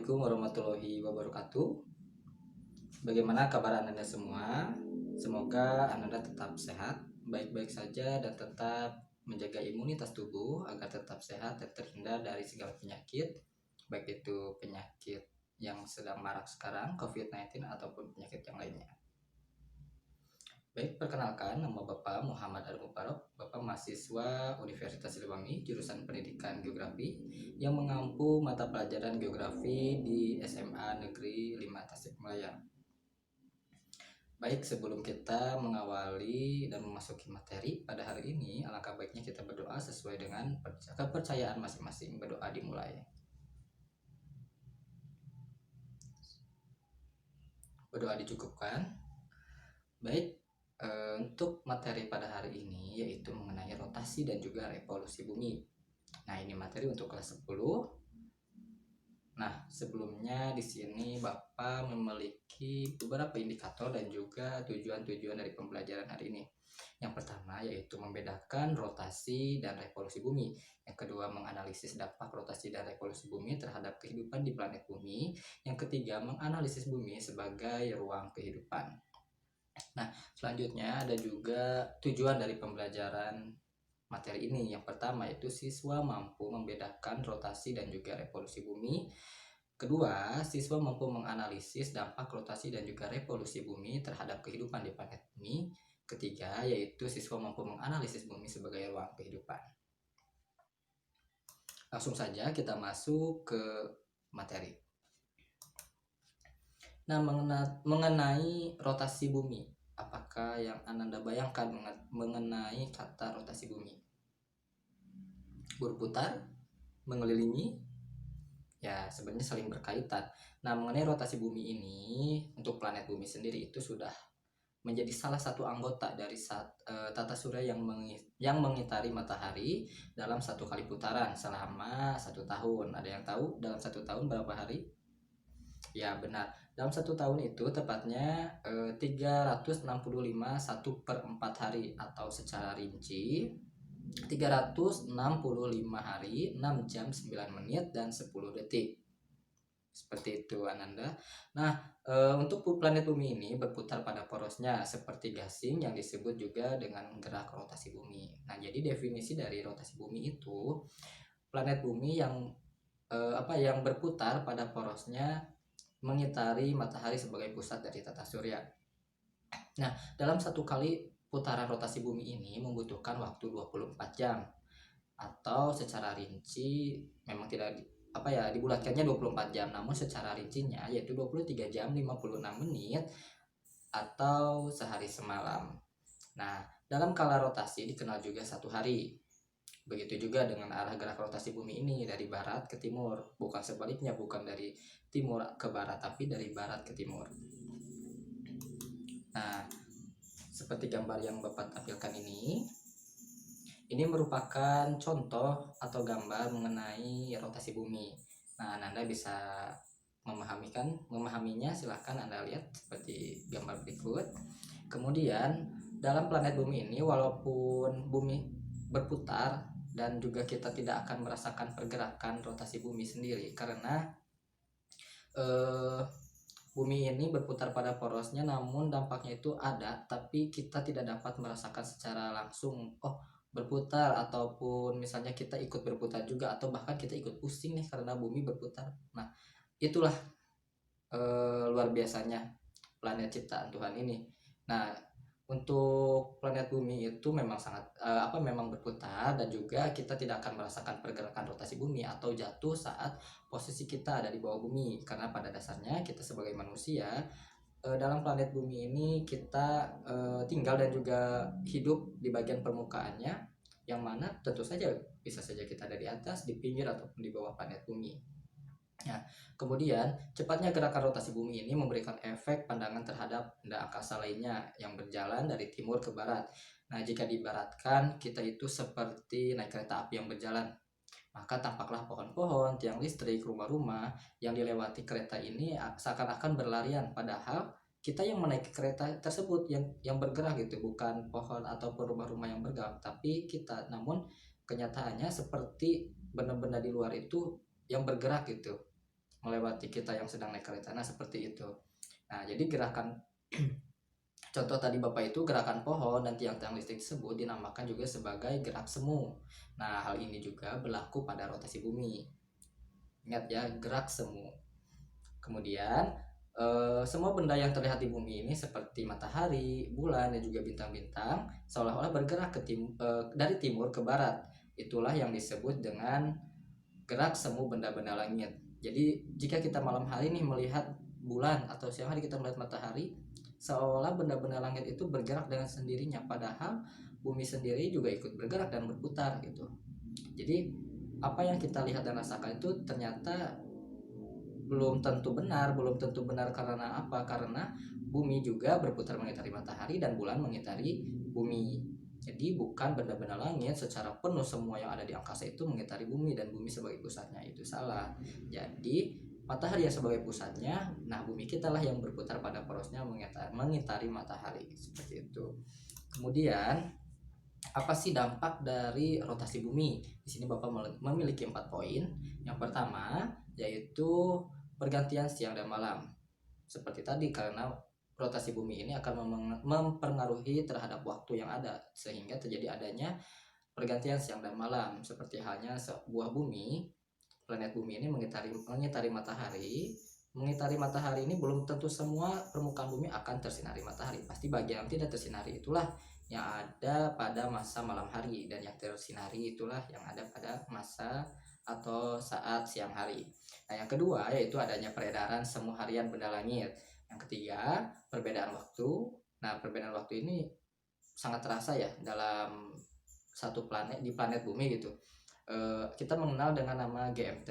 Assalamualaikum warahmatullahi wabarakatuh. Bagaimana kabar Anda semua? Semoga Anda tetap sehat, baik-baik saja dan tetap menjaga imunitas tubuh agar tetap sehat dan terhindar dari segala penyakit, baik itu penyakit yang sedang marak sekarang, COVID-19 ataupun penyakit yang lainnya. Baik, perkenalkan, nama Bapak Muhammad Al-Mubarok, Bapak mahasiswa Universitas Siliwangi, jurusan Pendidikan Geografi, yang mengampu mata pelajaran geografi di SMA Negeri 5 Tasikmalaya. Baik, sebelum kita mengawali dan memasuki materi pada hari ini, alangkah baiknya kita berdoa sesuai dengan kepercayaan masing-masing. Berdoa dimulai. Berdoa dicukupkan. Baik, untuk materi pada hari ini yaitu mengenai rotasi dan juga revolusi bumi. Nah, ini materi untuk kelas 10. Nah, sebelumnya di sini Bapak memiliki beberapa indikator dan juga tujuan-tujuan dari pembelajaran hari ini. Yang pertama yaitu membedakan rotasi dan revolusi bumi. Yang kedua, menganalisis dampak rotasi dan revolusi bumi terhadap kehidupan di planet bumi. Yang ketiga, menganalisis bumi sebagai ruang kehidupan. Nah, selanjutnya ada juga tujuan dari pembelajaran materi ini. Yang pertama yaitu siswa mampu membedakan rotasi dan juga revolusi bumi. Kedua, siswa mampu menganalisis dampak rotasi dan juga revolusi bumi terhadap kehidupan di planet bumi. Ketiga, yaitu siswa mampu menganalisis bumi sebagai ruang kehidupan. Langsung saja kita masuk ke materi. Nah, mengenai rotasi bumi, apakah yang Anda bayangkan mengenai kata rotasi bumi? Berputar, mengelilingi, ya sebenarnya saling berkaitan. Nah, mengenai rotasi bumi ini untuk planet bumi sendiri itu sudah menjadi salah satu anggota dari tata surya yang mengitari matahari dalam satu kali putaran selama 1 tahun. Ada yang tahu dalam 1 tahun berapa hari? Ya benar, dalam 1 tahun itu tepatnya 365 1/4 hari, atau secara rinci 365 hari, 6 jam 9 menit dan 10 detik. Seperti itu Ananda. Nah, untuk planet bumi ini berputar pada porosnya seperti gasing yang disebut juga dengan gerak rotasi bumi. Nah, jadi definisi dari rotasi bumi itu planet bumi yang yang berputar pada porosnya mengitari matahari sebagai pusat dari tata surya. Nah, dalam 1 kali putaran rotasi bumi ini membutuhkan waktu 24 jam, atau secara rinci memang tidak dibulatkannya 24 jam, namun secara rincinya yaitu 23 jam 56 menit atau sehari semalam. Nah, dalam kala rotasi dikenal juga 1 hari. Begitu juga dengan arah gerak rotasi bumi ini dari barat ke timur, bukan sebaliknya, bukan dari timur ke barat, tapi dari barat ke timur. Nah, seperti gambar yang Bapak tampilkan ini merupakan contoh atau gambar mengenai rotasi bumi. Nah, Anda bisa memahaminya, silahkan Anda lihat seperti gambar berikut. Kemudian dalam planet bumi ini, walaupun bumi berputar dan juga kita tidak akan merasakan pergerakan rotasi bumi sendiri karena bumi ini berputar pada porosnya, namun dampaknya itu ada, tapi kita tidak dapat merasakan secara langsung berputar, ataupun misalnya kita ikut berputar juga, atau bahkan kita ikut pusing nih karena bumi berputar. Nah, itulah luar biasanya planet ciptaan Tuhan ini. Nah, untuk planet bumi itu memang sangat memang berputar, dan juga kita tidak akan merasakan pergerakan rotasi bumi atau jatuh saat posisi kita ada di bawah bumi, karena pada dasarnya kita sebagai manusia dalam planet bumi ini kita tinggal dan juga hidup di bagian permukaannya, yang mana tentu saja bisa saja kita ada di atas, di pinggir, ataupun di bawah planet bumi. Nah, kemudian cepatnya gerakan rotasi bumi ini memberikan efek pandangan terhadap benda angkasa lainnya yang berjalan dari timur ke barat. Nah, jika diibaratkan kita itu seperti naik kereta api yang berjalan, maka tampaklah pohon-pohon, tiang listrik, rumah-rumah yang dilewati kereta ini seakan-akan berlarian, padahal kita yang menaiki kereta tersebut yang bergerak gitu, bukan pohon ataupun rumah-rumah yang bergerak, tapi kita. Namun kenyataannya seperti benda-benda di luar itu yang bergerak gitu. melewati kita yang sedang naik kereta. Nah, seperti itu. Nah, jadi gerakan contoh tadi Bapak itu gerakan pohon dan tiang-tiang listrik tersebut dinamakan juga sebagai gerak semu. Nah, hal ini juga berlaku pada rotasi bumi. Ingat ya, gerak semu. Kemudian semua benda yang terlihat di bumi ini seperti matahari, bulan, dan juga bintang-bintang seolah-olah bergerak dari timur ke barat. Itulah yang disebut dengan gerak semu benda-benda langit. Jadi jika kita malam hari nih melihat bulan atau siang hari kita melihat matahari, seolah benda-benda langit itu bergerak dengan sendirinya, padahal bumi sendiri juga ikut bergerak dan berputar gitu. Jadi apa yang kita lihat dan rasakan itu ternyata belum tentu benar karena apa? Karena bumi juga berputar mengitari matahari dan bulan mengitari bumi. Jadi bukan benda-benda langit secara penuh semua yang ada di angkasa itu mengitari bumi dan bumi sebagai pusatnya, itu salah. Jadi matahari yang sebagai pusatnya, nah bumi kita lah yang berputar pada porosnya mengitari matahari, seperti itu. Kemudian apa sih dampak dari rotasi bumi? Di sini Bapak memiliki 4 poin. Yang pertama yaitu pergantian siang dan malam. Seperti tadi, karena rotasi bumi ini akan mempengaruhi terhadap waktu yang ada sehingga terjadi adanya pergantian siang dan malam. Seperti halnya sebuah bumi, planet bumi ini mengitari matahari. Mengitari matahari ini belum tentu semua permukaan bumi akan tersinari matahari. Pasti bagian yang tidak tersinari itulah yang ada pada masa malam hari, dan yang tersinari itulah yang ada pada masa atau saat siang hari. Nah, yang kedua yaitu adanya peredaran semu harian benda langit. Yang ketiga, perbedaan waktu. Nah, perbedaan waktu ini sangat terasa ya dalam satu planet, di planet bumi gitu. Kita mengenal dengan nama GMT.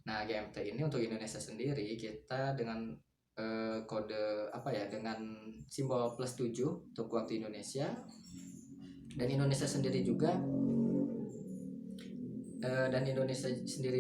Nah, GMT ini untuk Indonesia sendiri kita dengan kode dengan simbol +7 untuk waktu Indonesia. Dan Indonesia sendiri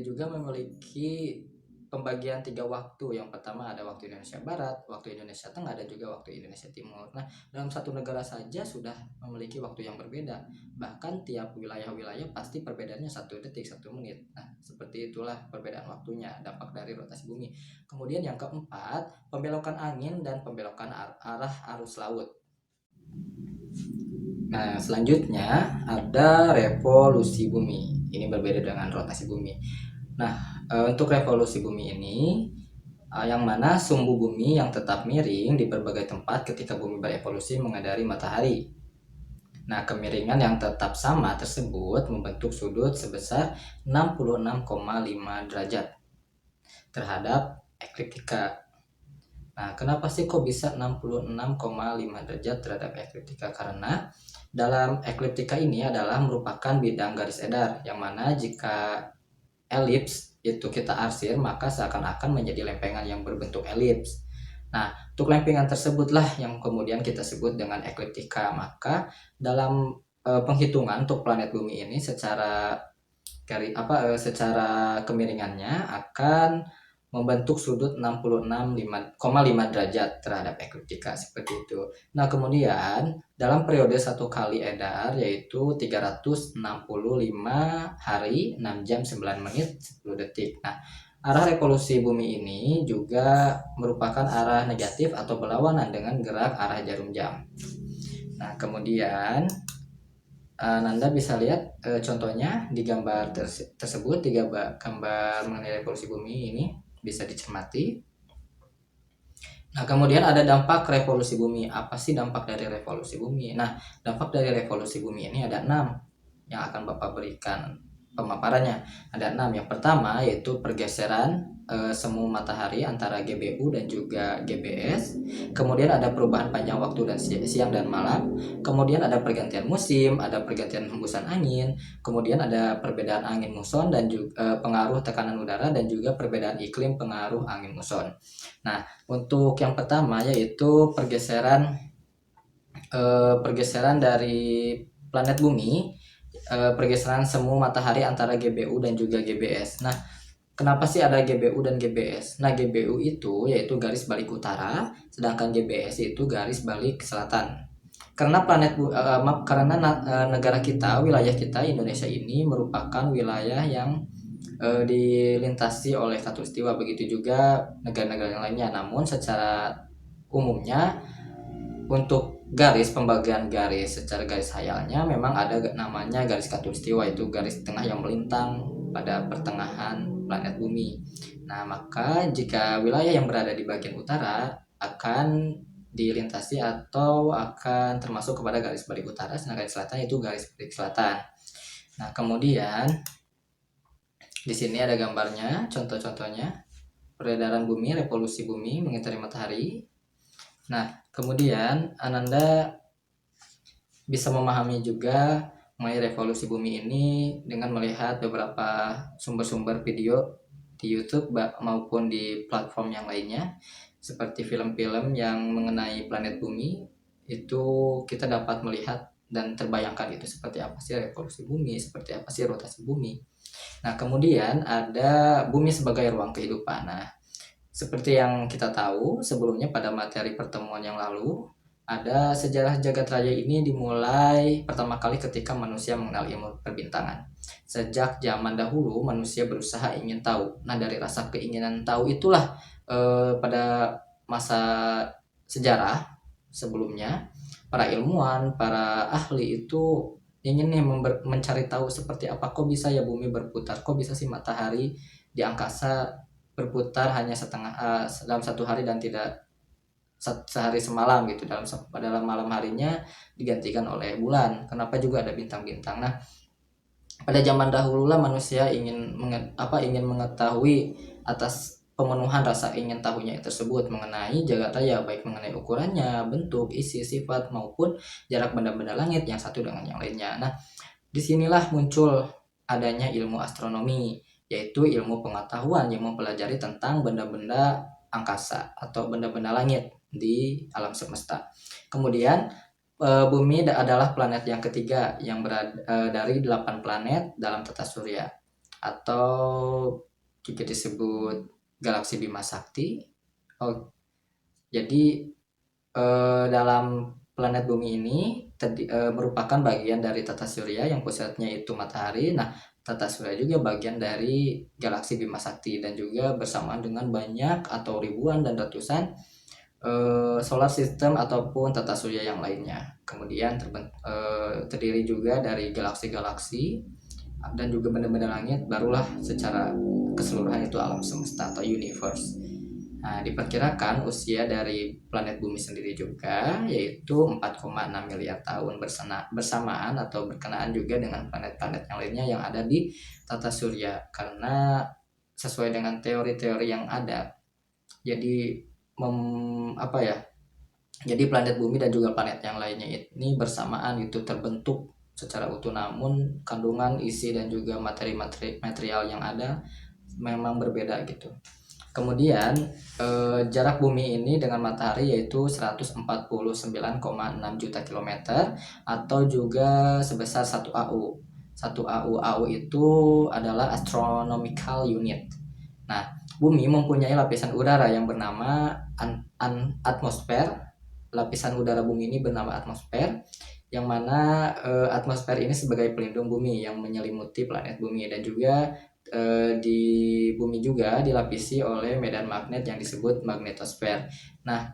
juga memiliki pembagian 3 waktu. Yang pertama ada waktu Indonesia Barat, waktu Indonesia Tengah, dan juga waktu Indonesia Timur. Nah, dalam satu negara saja sudah memiliki waktu yang berbeda. Bahkan tiap wilayah-wilayah pasti perbedaannya 1 detik, 1 menit. Nah, seperti itulah perbedaan waktunya, dampak dari rotasi bumi. Kemudian yang keempat, pembelokan angin dan pembelokan arah arus laut. Nah, selanjutnya ada revolusi bumi. Ini berbeda dengan rotasi bumi. Nah, untuk revolusi bumi ini yang mana sumbu bumi yang tetap miring di berbagai tempat ketika bumi berevolusi menghadiri matahari. Nah, kemiringan yang tetap sama tersebut membentuk sudut sebesar 66,5 derajat terhadap ekliptika. Nah, kenapa sih kok bisa 66,5 derajat terhadap ekliptika? Karena dalam ekliptika ini adalah merupakan bidang garis edar, yang mana jika elips itu kita arsir, maka seakan-akan menjadi lempengan yang berbentuk elips. Nah, untuk lempengan tersebutlah yang kemudian kita sebut dengan ekliptika. Maka dalam penghitungan untuk planet bumi ini secara kemiringannya akan membentuk sudut 66,5 derajat terhadap ekliptika, seperti itu. Nah, kemudian dalam periode 1 kali edar yaitu 365 hari, 6 jam 9 menit 10 detik. Nah, arah revolusi bumi ini juga merupakan arah negatif atau berlawanan dengan gerak arah jarum jam. Nah, kemudian Nanda bisa lihat contohnya di gambar tersebut, 3 gambar mengenai revolusi bumi ini bisa dicermati. Nah, kemudian ada dampak revolusi bumi. Apa sih dampak dari revolusi bumi? Nah, dampak dari revolusi bumi ini ada 6 yang akan Bapak berikan pemaparannya. Ada 6. Yang pertama yaitu pergeseran semu matahari antara GBU dan juga GBS. Kemudian ada perubahan panjang waktu dan siang dan malam. Kemudian ada pergantian musim, ada pergantian hembusan angin. Kemudian ada perbedaan angin muson dan juga pengaruh tekanan udara, dan juga perbedaan iklim pengaruh angin muson. Nah, untuk yang pertama yaitu pergeseran dari planet bumi, pergeseran semu matahari antara GBU dan juga GBS. Nah, kenapa sih ada GBU dan GBS? Nah, GBU itu yaitu garis balik utara, sedangkan GBS itu garis balik selatan. Karena negara kita, wilayah kita Indonesia ini merupakan wilayah yang dilintasi oleh khatulistiwa, begitu juga negara-negara yang lainnya. Namun secara umumnya untuk pembagian garis secara garis hayalnya memang ada namanya garis khatulistiwa, itu garis tengah yang melintang pada pertengahan planet bumi. Nah, maka jika wilayah yang berada di bagian utara akan dilintasi atau akan termasuk kepada garis balik utara, sedangkan garis selatan itu garis balik selatan. Nah, kemudian di sini ada gambarnya, contoh-contohnya peredaran bumi, revolusi bumi mengitari matahari. Nah, kemudian Ananda bisa memahami juga mengenai revolusi bumi ini dengan melihat beberapa sumber-sumber video di YouTube maupun di platform yang lainnya, seperti film-film yang mengenai planet bumi. Itu kita dapat melihat dan terbayangkan itu seperti apa sih revolusi bumi, seperti apa sih rotasi bumi. Nah, kemudian ada bumi sebagai ruang kehidupan. Nah, seperti yang kita tahu sebelumnya pada materi pertemuan yang lalu, ada sejarah jagat raya ini dimulai pertama kali ketika manusia mengenal ilmu perbintangan. Sejak zaman dahulu manusia berusaha ingin tahu. Nah, dari rasa keinginan tahu itulah pada masa sejarah sebelumnya para ilmuwan, para ahli itu ingin nih mencari tahu seperti apa, kok bisa ya bumi berputar, kok bisa sih matahari di angkasa berputar hanya dalam satu hari dan tidak sehari semalam gitu, dalam malam harinya digantikan oleh bulan. Kenapa juga ada bintang-bintang? Nah, pada zaman dahulu lah manusia ingin mengetahui atas pemenuhan rasa ingin tahunya tersebut mengenai jagat raya, baik mengenai ukurannya, bentuk, isi, sifat maupun jarak benda-benda langit yang satu dengan yang lainnya. Nah, disinilah muncul adanya ilmu astronomi, yaitu ilmu pengetahuan yang mempelajari tentang benda-benda angkasa atau benda-benda langit di alam semesta. Kemudian bumi adalah planet yang ketiga yang berada dari 8 planet dalam tata surya, atau juga disebut galaksi Bima Sakti. Jadi dalam planet bumi ini merupakan bagian dari tata surya yang pusatnya itu matahari. Nah, tata surya juga bagian dari galaksi Bima Sakti dan juga bersamaan dengan banyak atau ribuan dan ratusan solar system ataupun tata surya yang lainnya. Kemudian terdiri juga dari galaksi-galaksi dan juga benda-benda langit, barulah secara keseluruhan itu alam semesta atau universe. Nah, diperkirakan usia dari planet bumi sendiri juga yaitu 4,6 miliar tahun bersamaan atau berkenaan juga dengan planet-planet yang lainnya yang ada di tata surya, karena sesuai dengan teori-teori yang ada. Jadi jadi planet bumi dan juga planet yang lainnya ini bersamaan itu terbentuk secara utuh, namun kandungan isi dan juga material yang ada memang berbeda gitu. Kemudian jarak bumi ini dengan matahari yaitu 149,6 juta kilometer atau juga sebesar 1 AU. 1 AU itu adalah astronomical unit. Nah, bumi mempunyai lapisan udara yang bernama atmosfer. Lapisan udara bumi ini bernama atmosfer, yang mana atmosfer ini sebagai pelindung bumi yang menyelimuti planet bumi, dan juga di bumi juga dilapisi oleh medan magnet yang disebut magnetosfer. Nah,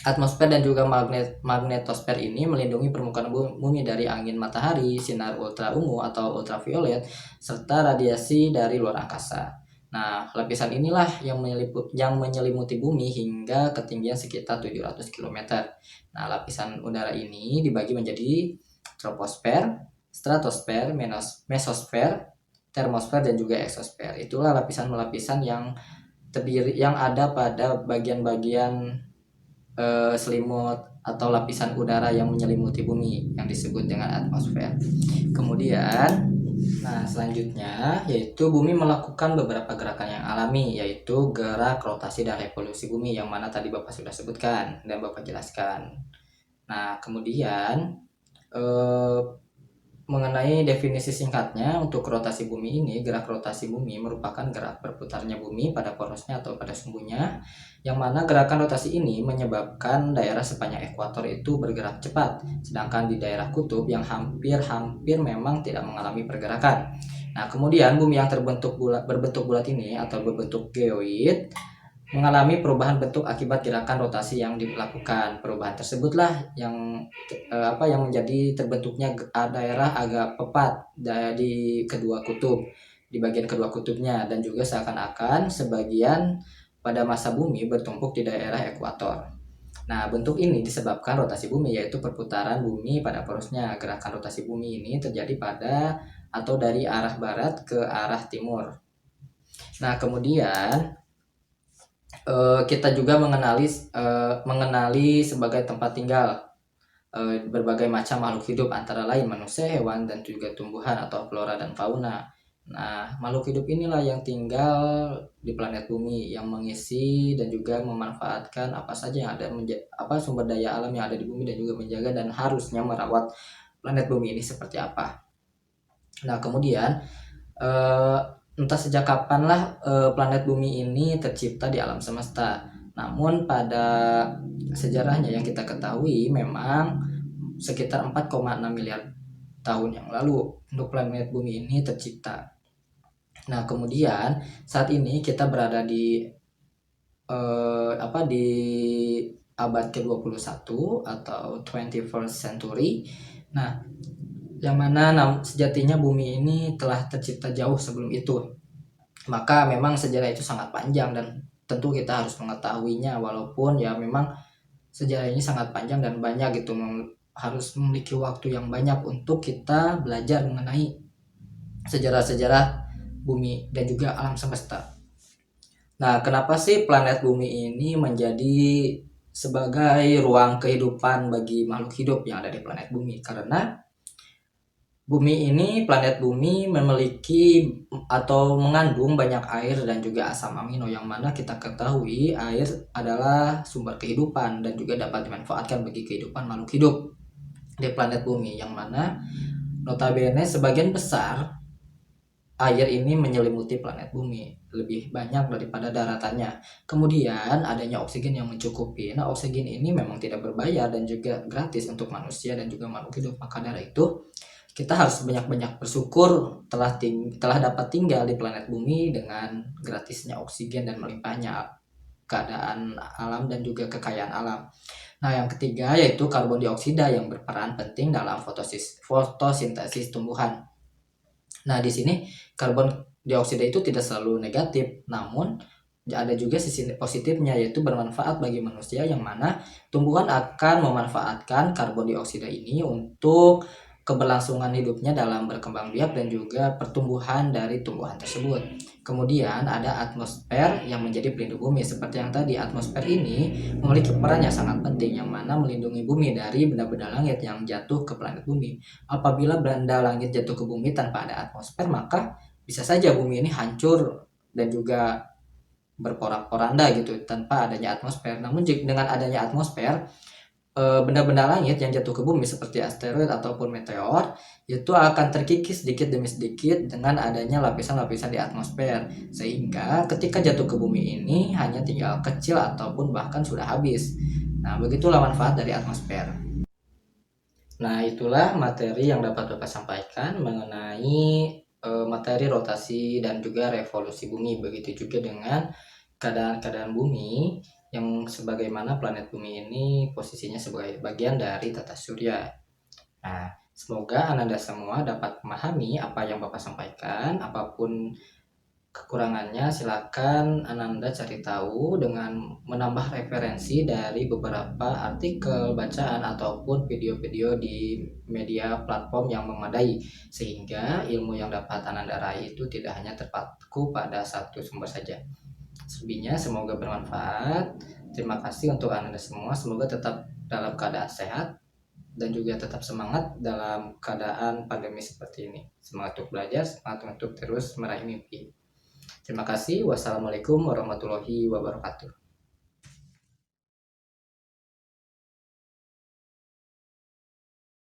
atmosfer dan juga magnetosfer ini melindungi permukaan bumi dari angin matahari, sinar ultra ungu atau ultraviolet, serta radiasi dari luar angkasa. Nah, lapisan inilah yang menyelimuti bumi hingga ketinggian sekitar 700 km. Nah, lapisan udara ini dibagi menjadi troposfer, stratosfer, mesosfer, termosfer dan juga eksosfer. Itulah lapisan-lapisan yang ada pada bagian-bagian selimut atau lapisan udara yang menyelimuti bumi yang disebut dengan atmosfer. Kemudian, nah selanjutnya yaitu bumi melakukan beberapa gerakan yang alami, yaitu gerak rotasi dan revolusi bumi yang mana tadi Bapak sudah sebutkan dan Bapak jelaskan. Nah, kemudian mengenai definisi singkatnya untuk rotasi bumi ini, gerak rotasi bumi merupakan gerak berputarnya bumi pada porosnya atau pada sumbunya, yang mana gerakan rotasi ini menyebabkan daerah sepanjang ekuator itu bergerak cepat, sedangkan di daerah kutub yang hampir memang tidak mengalami pergerakan. Nah, kemudian bumi yang berbentuk bulat ini atau berbentuk geoid mengalami perubahan bentuk akibat gerakan rotasi yang dilakukan. Perubahan tersebutlah yang menjadi terbentuknya daerah agak pepat di kedua kutub, di bagian kedua kutubnya, dan juga seakan-akan sebagian pada masa bumi bertumpuk di daerah ekuator. Nah, bentuk ini disebabkan rotasi bumi, yaitu perputaran bumi pada porosnya. Gerakan rotasi bumi ini terjadi pada atau dari arah barat ke arah timur. Nah, kemudian kita juga mengenali sebagai tempat tinggal berbagai macam makhluk hidup, antara lain manusia, hewan, dan juga tumbuhan atau flora dan fauna. Nah, makhluk hidup inilah yang tinggal di planet bumi, yang mengisi dan juga memanfaatkan apa saja yang ada, sumber daya alam yang ada di bumi, dan juga menjaga dan harusnya merawat planet bumi ini seperti apa. Nah, kemudian entah sejak kapanlah planet bumi ini tercipta di alam semesta. Namun pada sejarahnya yang kita ketahui memang sekitar 4,6 miliar tahun yang lalu untuk planet bumi ini tercipta. Nah, kemudian saat ini kita berada di di abad ke-21 atau 21st century. Nah, yang mana sejatinya bumi ini telah tercipta jauh sebelum itu. Maka memang sejarah itu sangat panjang dan tentu kita harus mengetahuinya, walaupun ya memang sejarah ini sangat panjang dan banyak gitu, harus memiliki waktu yang banyak untuk kita belajar mengenai sejarah-sejarah bumi dan juga alam semesta. Nah, kenapa sih planet bumi ini menjadi sebagai ruang kehidupan bagi makhluk hidup yang ada di planet bumi? Karena planet bumi memiliki atau mengandung banyak air dan juga asam amino, yang mana kita ketahui air adalah sumber kehidupan dan juga dapat dimanfaatkan bagi kehidupan makhluk hidup di planet bumi, yang mana notabene sebagian besar air ini menyelimuti planet bumi, lebih banyak daripada daratannya. Kemudian adanya oksigen yang mencukupi. Nah, oksigen ini memang tidak berbayar dan juga gratis untuk manusia dan juga makhluk hidup. Maka dari itu kita harus banyak-banyak bersyukur telah dapat tinggal di planet bumi dengan gratisnya oksigen dan melimpahnya keadaan alam dan juga kekayaan alam. Nah, yang ketiga yaitu karbon dioksida yang berperan penting dalam fotosintesis tumbuhan. Nah, di sini karbon dioksida itu tidak selalu negatif, namun ada juga sisi positifnya, yaitu bermanfaat bagi manusia, yang mana tumbuhan akan memanfaatkan karbon dioksida ini untuk keberlangsungan hidupnya dalam berkembang biak dan juga pertumbuhan dari tumbuhan tersebut. Kemudian ada atmosfer yang menjadi pelindung bumi. Seperti yang tadi, atmosfer ini memiliki peran yang sangat penting, yang mana melindungi bumi dari benda-benda langit yang jatuh ke planet bumi. Apabila benda langit jatuh ke bumi tanpa ada atmosfer, maka bisa saja bumi ini hancur dan juga berporak-poranda gitu tanpa adanya atmosfer. Namun dengan adanya atmosfer, benda-benda langit yang jatuh ke bumi seperti asteroid ataupun meteor itu akan terkikis sedikit demi sedikit dengan adanya lapisan-lapisan di atmosfer, sehingga ketika jatuh ke bumi ini hanya tinggal kecil ataupun bahkan sudah habis. Nah, begitulah manfaat dari atmosfer. Nah, itulah materi yang dapat Bapak sampaikan mengenai materi rotasi dan juga revolusi bumi. Begitu juga dengan keadaan bumi, yang sebagaimana planet bumi ini posisinya sebagai bagian dari tata surya. Nah, semoga Ananda semua dapat memahami apa yang Bapak sampaikan. Apapun kekurangannya silakan Ananda cari tahu dengan menambah referensi dari beberapa artikel, bacaan, ataupun video-video di media platform yang memadai, sehingga ilmu yang dapat Ananda raih itu tidak hanya terpaku pada satu sumber saja. Selebihnya semoga bermanfaat. Terima kasih untuk Anda semua. Semoga tetap dalam keadaan sehat dan juga tetap semangat dalam keadaan pandemi seperti ini. Semangat untuk belajar, semangat untuk terus meraih mimpi. Terima kasih. Wassalamualaikum warahmatullahi wabarakatuh.